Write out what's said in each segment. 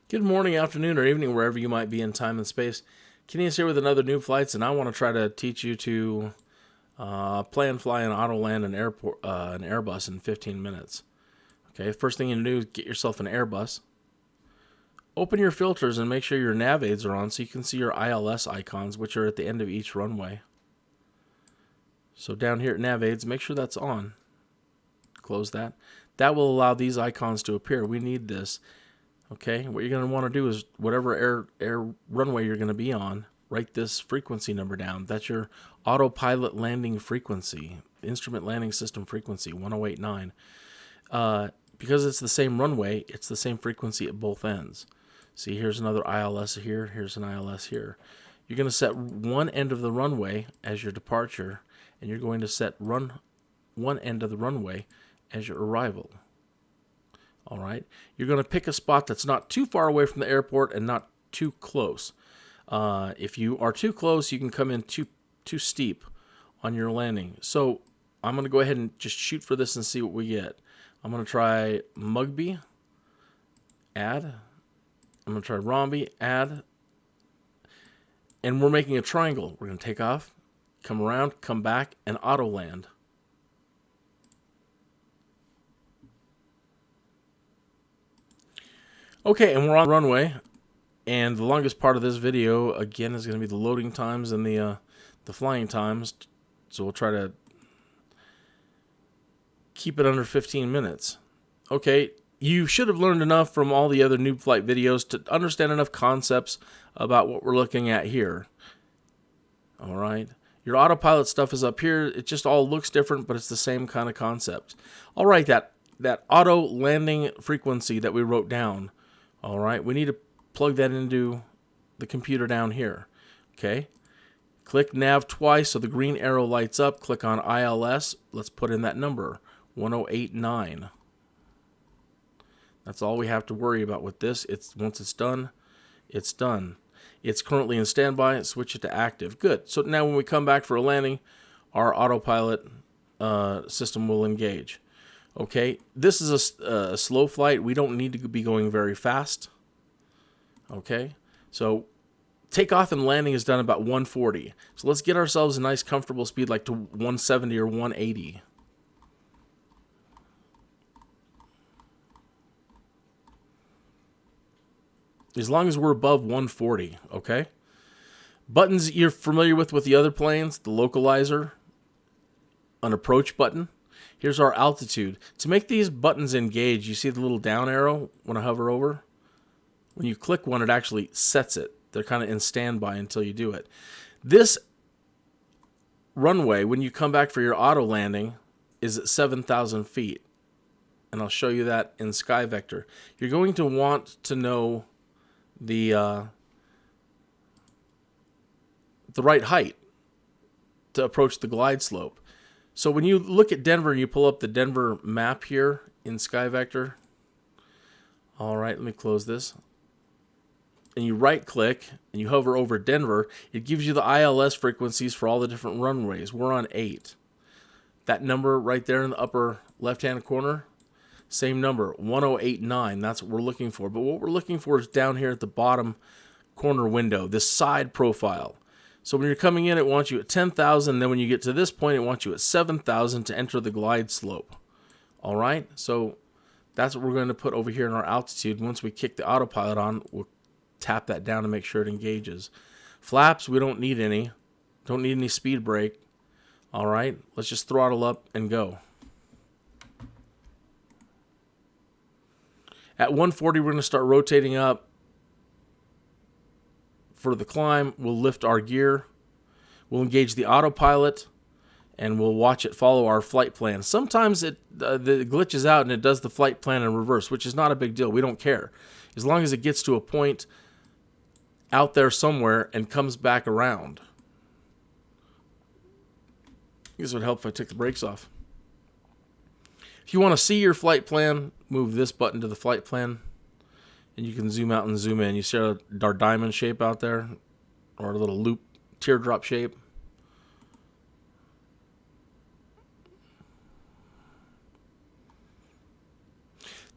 Good morning, afternoon, or evening, wherever you might be in time and space. Kenny is here with another Noob Flights, and I want to try to teach you to plan, fly, and auto land an Airbus in 15 minutes. Okay, first thing you do is get yourself an Airbus. Open your filters and make sure your nav aids are on so you can see your ILS icons, which are at the end of each runway. So down here at nav aids, make sure that's on. Close that. That will allow these icons to appear. We need this. Okay, what you're going to want to do is whatever air runway you're going to be on, write this frequency number down. That's your autopilot landing frequency, instrument landing system frequency, 1089. Because it's the same runway, it's the same frequency at both ends. See, here's another ILS here, here's an ILS here. You're going to set one end of the runway as your departure, and you're going to set one end of the runway as your arrival. All right, you're going to pick a spot that's not too far away from the airport and not too close. If you are too close, you can come in too steep on your landing. So I'm going to go ahead and just shoot for this and see what we get. I'm going to try Mugby, add. I'm going to try Romby, add. And we're making a triangle. We're going to take off, come around, come back, and auto land. Okay, and we're on the runway, and the longest part of this video, again, is going to be the loading times and the flying times, so we'll try to keep it under 15 minutes. Okay, you should have learned enough from all the other Noob Flight videos to understand enough concepts about what we're looking at here. All right, your autopilot stuff is up here. It just all looks different, but it's the same kind of concept. All right, that auto landing frequency that we wrote down. All right, we need to plug that into the computer down here. Okay, click nav twice so the green arrow lights up. Click on ILS. Let's put in that number, 1089. That's all we have to worry about with this. Once it's done, it's done. It's currently in standby. Switch it to active. Good. So now when we come back for a landing, our autopilot system will engage. Okay, this is a slow flight. We don't need to be going very fast. Okay, so takeoff and landing is done about 140. So let's get ourselves a nice comfortable speed like to 170 or 180. As long as we're above 140, okay? Buttons you're familiar with the other planes, the localizer, an approach button. Here's our altitude. To make these buttons engage, you see the little down arrow when I hover over? When you click one, it actually sets it. They're kind of in standby until you do it. This runway, when you come back for your auto landing, is at 7,000 feet. And I'll show you that in Sky Vector. You're going to want to know the right height to approach the glide slope. So when you look at Denver and you pull up the Denver map here in Sky Vector, all right, let me close this. And you right click and you hover over Denver, it gives you the ILS frequencies for all the different runways. We're on 8. That number right there in the upper left-hand corner, same number, 1089. That's what we're looking for. But what we're looking for is down here at the bottom corner window, this side profile. So when you're coming in, it wants you at 10,000. Then when you get to this point, it wants you at 7,000 to enter the glide slope. All right, so that's what we're going to put over here in our altitude. Once we kick the autopilot on, we'll tap that down to make sure it engages. Flaps, we don't need any. Don't need any speed brake. All right, let's just throttle up and go. At 140, we're going to start rotating up. For the climb, we'll lift our gear. We'll engage the autopilot, and we'll watch it follow our flight plan. Sometimes it glitches out and it does the flight plan in reverse, which is not a big deal. We don't care. As long as it gets to a point out there somewhere and comes back around. This would help if I took the brakes off. If you want to see your flight plan, move this button to the flight plan. And you can zoom out and zoom in. You see our diamond shape out there? Or a little loop teardrop shape.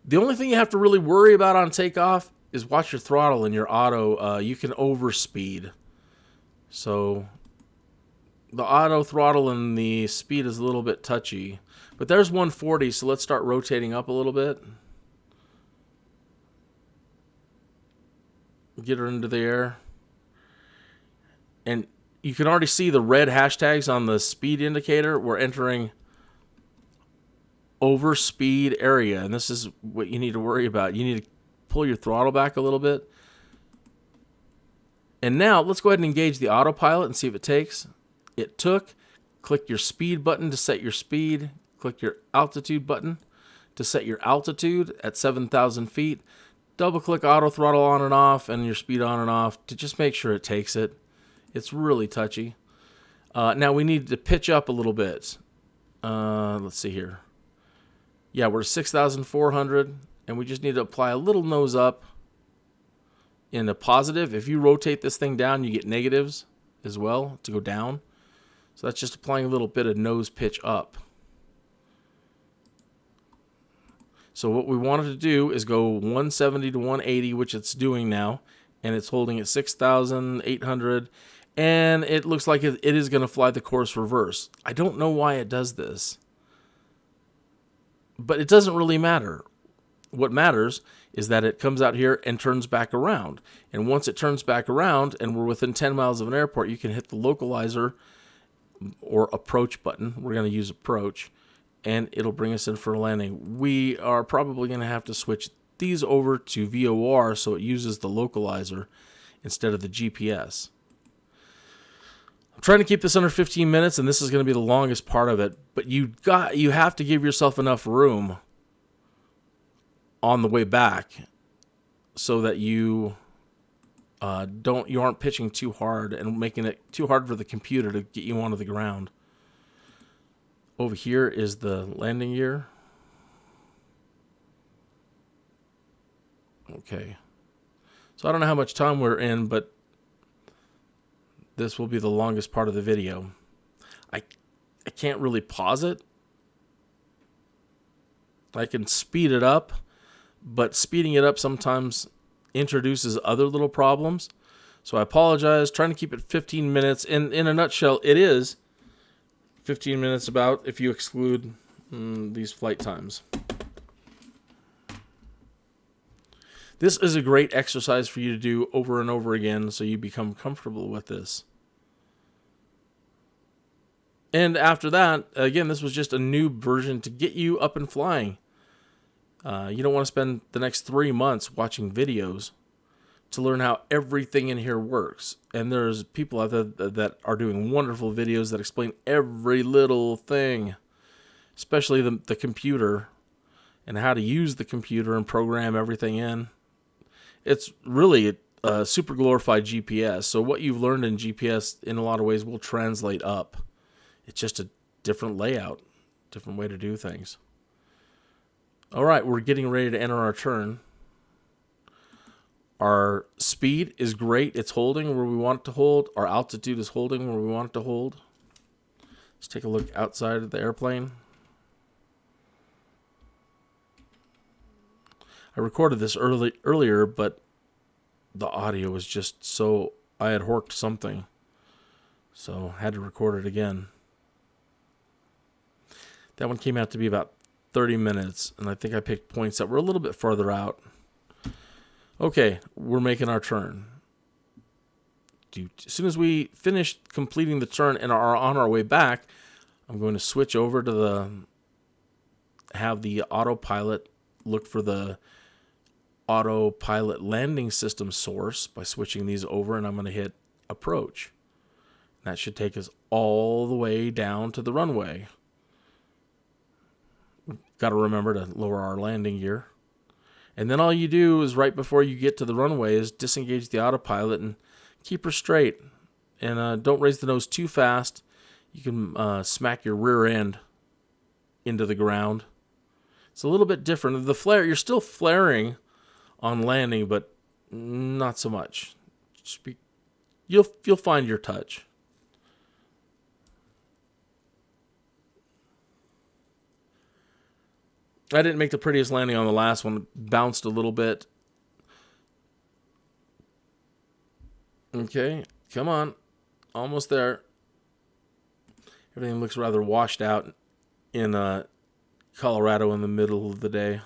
The only thing you have to really worry about on takeoff is watch your throttle in your auto. You can overspeed. So the auto throttle and the speed is a little bit touchy. But there's 140, so let's start rotating up a little bit. Get her into the air. And you can already see the red hashtags on the speed indicator. We're entering overspeed area, and this is what you need to worry about. You need to pull your throttle back a little bit. And now let's go ahead and engage the autopilot and see if it takes. It took. Click your speed button to set your speed. Click your altitude button to set your altitude at 7,000 feet. Double click auto throttle on and off and your speed on and off to just make sure it takes it. It's really touchy. Now we need to pitch up a little bit. Let's see here. Yeah, we're 6,400 and we just need to apply a little nose up in a positive. If you rotate this thing down, you get negatives as well to go down. So that's just applying a little bit of nose pitch up. So what we wanted to do is go 170 to 180, which it's doing now, and it's holding at 6,800, and it looks like it is going to fly the course reverse. I don't know why it does this, but it doesn't really matter. What matters is that it comes out here and turns back around, and once it turns back around and we're within 10 miles of an airport, you can hit the localizer or approach button. We're going to use approach, and it'll bring us in for a landing. We are probably going to have to switch these over to VOR so it uses the localizer instead of the GPS. I'm trying to keep this under 15 minutes, and this is going to be the longest part of it, but you have to give yourself enough room on the way back so that you aren't pitching too hard and making it too hard for the computer to get you onto the ground. Over here is the landing gear. Okay. So I don't know how much time we're in, but this will be the longest part of the video. I can't really pause it. I can speed it up, but speeding it up sometimes introduces other little problems. So I apologize. Trying to keep it 15 minutes. In a nutshell, it is 15 minutes about if you exclude these flight times. This is a great exercise for you to do over and over again so you become comfortable with this. And after that, again, this was just a new version to get you up and flying. You don't want to spend the next 3 months watching videos to learn how everything in here works. And there's people out there that are doing wonderful videos that explain every little thing, especially the computer and how to use the computer and program everything in. It's really a super glorified GPS. So what you've learned in GPS in a lot of ways will translate up. It's just a different layout, different way to do things. All right, we're getting ready to enter our turn. Our speed is great. It's holding where we want it to hold. Our altitude is holding where we want it to hold. Let's take a look outside of the airplane. I recorded this earlier, but the audio was just so... I had horked something, so I had to record it again. That one came out to be about 30 minutes, and I think I picked points that were a little bit farther out. Okay, we're making our turn. As soon as we finish completing the turn and are on our way back, I'm going to switch over to have the autopilot look for the autopilot landing system source by switching these over, and I'm going to hit approach. That should take us all the way down to the runway. Got to remember to lower our landing gear. And then all you do is right before you get to the runway is disengage the autopilot and keep her straight. And don't raise the nose too fast. You can smack your rear end into the ground. It's a little bit different. The flare, you're still flaring on landing, but not so much. You'll find your touch. I didn't make the prettiest landing on the last one. It bounced a little bit. Okay, come on. Almost there. Everything looks rather washed out in Colorado in the middle of the day.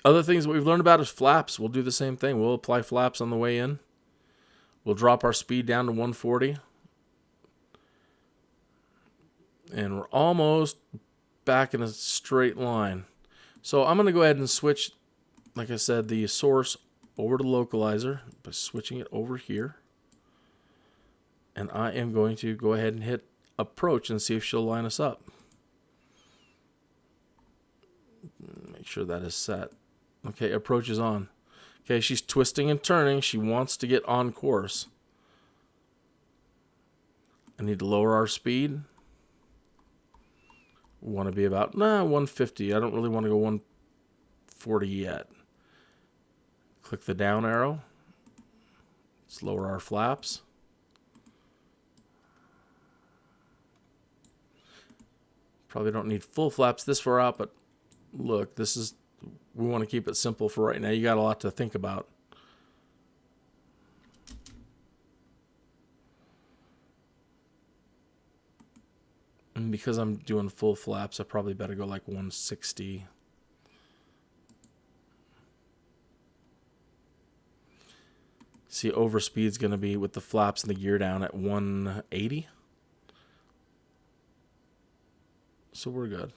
Other things that we've learned about is flaps. We'll do the same thing. We'll apply flaps on the way in. We'll drop our speed down to 140. And we're almost back in a straight line. So I'm going to go ahead and switch, like I said, the source over to localizer by switching it over here. And I am going to go ahead and hit approach and see if she'll line us up. Make sure that is set. Okay, approach is on. Okay, she's twisting and turning. She wants to get on course. I need to lower our speed. We want to be about 150. I don't really want to go 140 yet. Click the down arrow. Let's lower our flaps. Probably don't need full flaps this far out, but look, we want to keep it simple for right now. You got a lot to think about. And because I'm doing full flaps, I probably better go like 160. See, overspeed's going to be with the flaps and the gear down at 180. So we're good.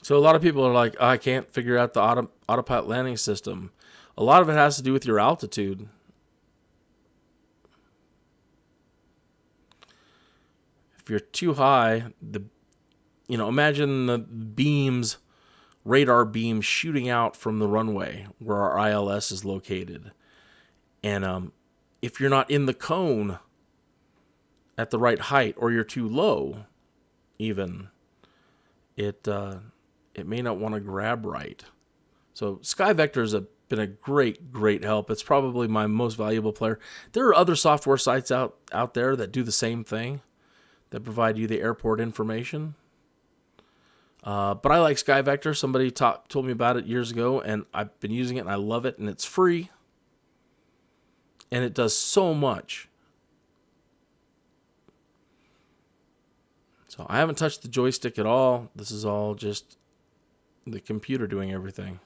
So a lot of people are like, oh, I can't figure out the autopilot landing system. A lot of it has to do with your altitude. If you're too high, imagine the beams, radar beams shooting out from the runway where our ILS is located. And if you're not in the cone at the right height, or you're too low, even, it may not want to grab right. So SkyVector has been a great help. It's probably my most valuable player. There are other software sites out there that do the same thing, that provide you the airport information. But I like SkyVector. Somebody told me about it years ago, and I've been using it, and I love it, and it's free. And it does so much. So I haven't touched the joystick at all. This is all just the computer doing everything.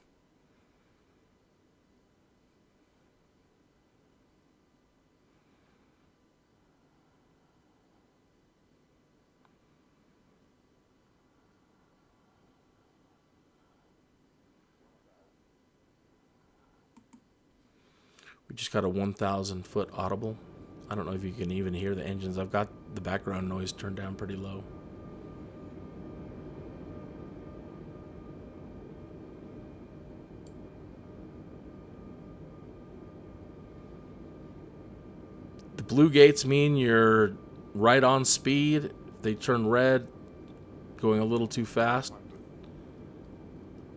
We just got a 1,000 foot audible. I don't know if you can even hear the engines. I've got the background noise turned down pretty low. The blue gates mean you're right on speed. If they turn red, going a little too fast.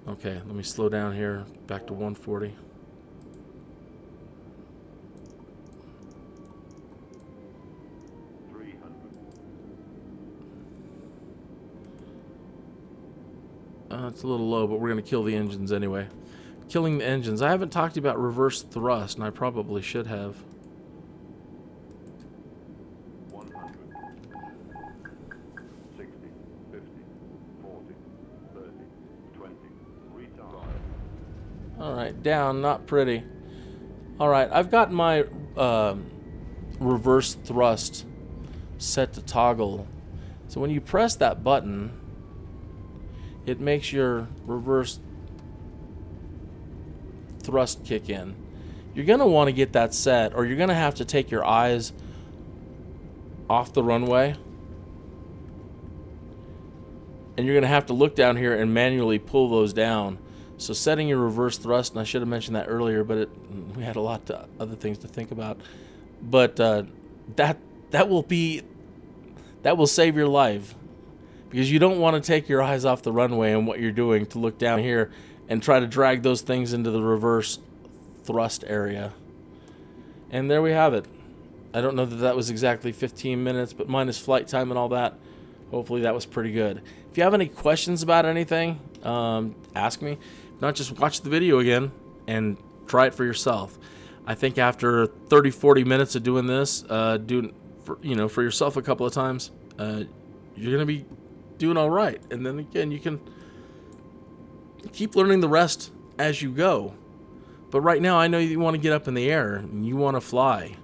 Okay, let me slow down here, back to 140. It's a little low, but we're going to kill the engines anyway. Killing the engines. I haven't talked about reverse thrust, and I probably should have. 100, 60, 50, 40, 30, 20, retard. Alright, down, not pretty. Alright, I've got my reverse thrust set to toggle. So when you press that button, it makes your reverse thrust kick in. You're going to want to get that set, or you're going to have to take your eyes off the runway. And you're going to have to look down here and manually pull those down. So setting your reverse thrust, and I should have mentioned that earlier, but we had a lot of other things to think about. But that will save your life. because you don't want to take your eyes off the runway and what you're doing to look down here and try to drag those things into the reverse thrust area. And there we have it. I don't know that that was exactly 15 minutes, but minus flight time and all that, hopefully that was pretty good. If you have any questions about anything, ask me. If not, just watch the video again and try it for yourself. I think after 30-40 minutes of doing this, for yourself a couple of times, you're going to be doing all right. And then again, you can keep learning the rest as you go. But right now, I know you want to get up in the air and you want to fly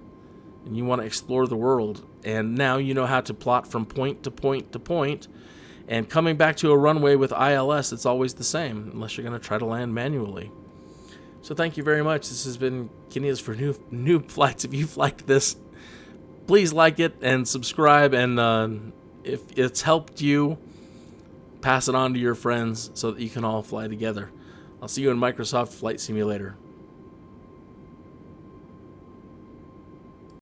and you want to explore the world. And now you know how to plot from point to point to point. And coming back to a runway with ILS, it's always the same, unless you're going to try to land manually. So thank you very much. This has been Kineas for Noob Flights. If you've liked this, please like it and subscribe. And if it's helped you, pass it on to your friends so that you can all fly together. I'll see you in Microsoft Flight Simulator.